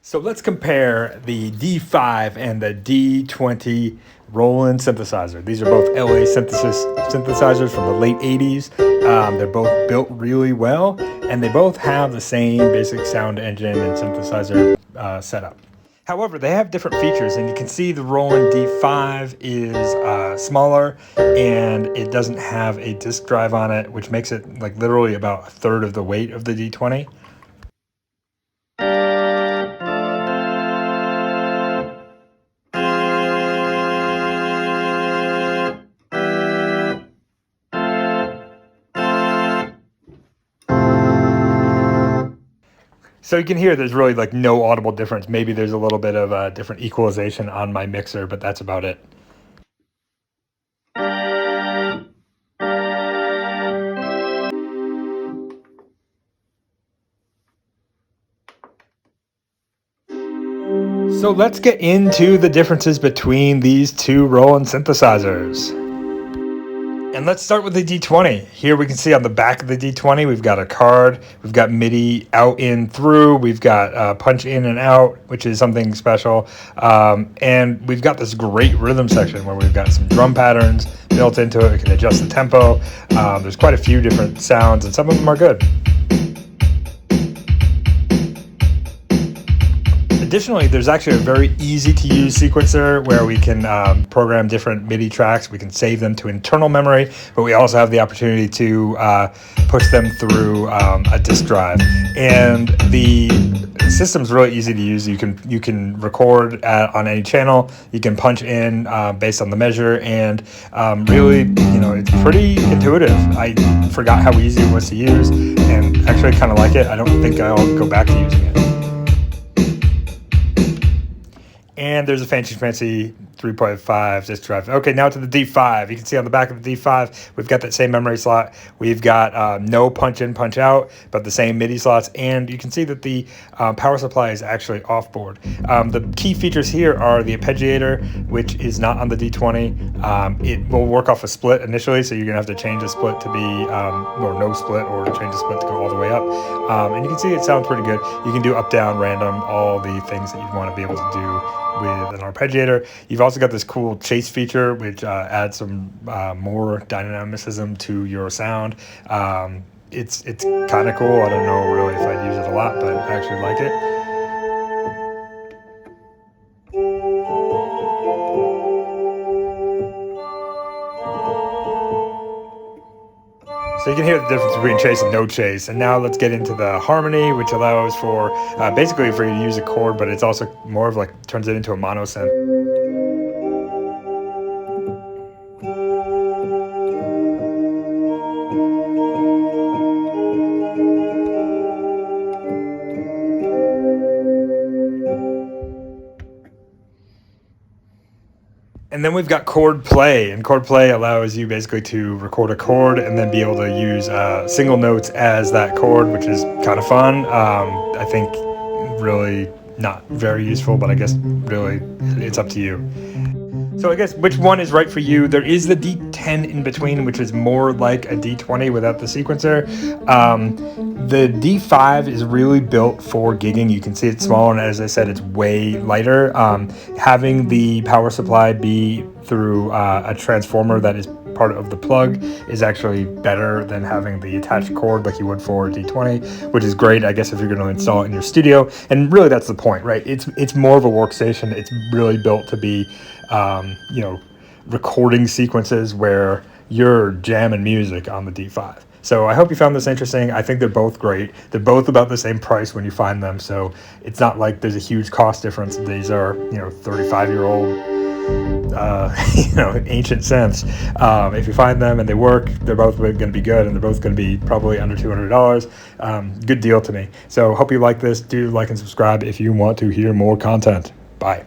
So let's compare the D-5 and the D-20 Roland synthesizer. These are both LA synthesizers from the late 80s. They're both built really well, and they both have the same basic sound engine and synthesizer setup. However, they have different features, and you can see the Roland D-5 is smaller, and it doesn't have a disk drive on it, which makes it like literally about a third of the weight of the D-20. So you can hear there's really like no audible difference. Maybe there's a little bit of a different equalization on my mixer, but that's about it. So let's get into the differences between these two Roland synthesizers. And let's start with the D20. Here we can see on the back of the D20, we've got a card, we've got MIDI out, in, through, we've got punch in and out, which is something special. And we've got this great rhythm section where we've got some drum patterns built into it. We can adjust the tempo. There's quite a few different sounds, and some of them are good. Additionally, there's actually a very easy to use sequencer where we can program different MIDI tracks. We can save them to internal memory, but we also have the opportunity to push them through a disk drive. And the system's really easy to use. You can record on any channel. You can punch in based on the measure, and really, it's pretty intuitive. I forgot how easy it was to use, and actually kind of like it. I don't think I'll go back to using it. And there's a fancy 3.5 disk drive. Okay, now to the D5. You can see on the back of the D5, we've got that same memory slot. We've got no punch in, punch out, but the same MIDI slots. And you can see that the power supply is actually off board. The key features here are the arpeggiator, which is not on the D20. It will work off a split initially, so you're gonna have to change the split to be, or no split, or change the split to go all the way up. And you can see it sounds pretty good. You can do up, down, random, all the things that you'd want to be able to do with an arpeggiator. You've also got this cool chase feature, which adds some more dynamicism to your sound. It's kind of cool. I don't know really if I'd use it a lot, but I actually like it. So you can hear the difference between chase and no chase. And now let's get into the harmony, which allows for basically for you to use a chord, but it's also more of like turns it into a mono synth. And then we've got chord play, and chord play allows you basically to record a chord and then be able to use single notes as that chord, which is kind of fun. I think really not very useful, but I guess really it's up to you. So I guess which one is right for you? There is the D10 in between, which is more like a D20 without the sequencer. The D5 is really built for gigging. You can see it's smaller, and as I said, it's way lighter. Having the power supply be through a transformer that is part of the plug is actually better than having the attached cord like you would for D20, which is great, I guess, if you're going to install it in your studio. And really, that's the point, right? It's more of a workstation. It's really built to be, recording sequences where you're jamming music on the D5. So I hope you found this interesting. I think they're both great. They're both about the same price when you find them, so it's not like there's a huge cost difference. These are 35-year-old ancient synths. If you find them and they work, they're both going to be good, and they're both going to be probably under $200. Good deal to me. So hope you like this. Do like and subscribe if you want to hear more content. Bye.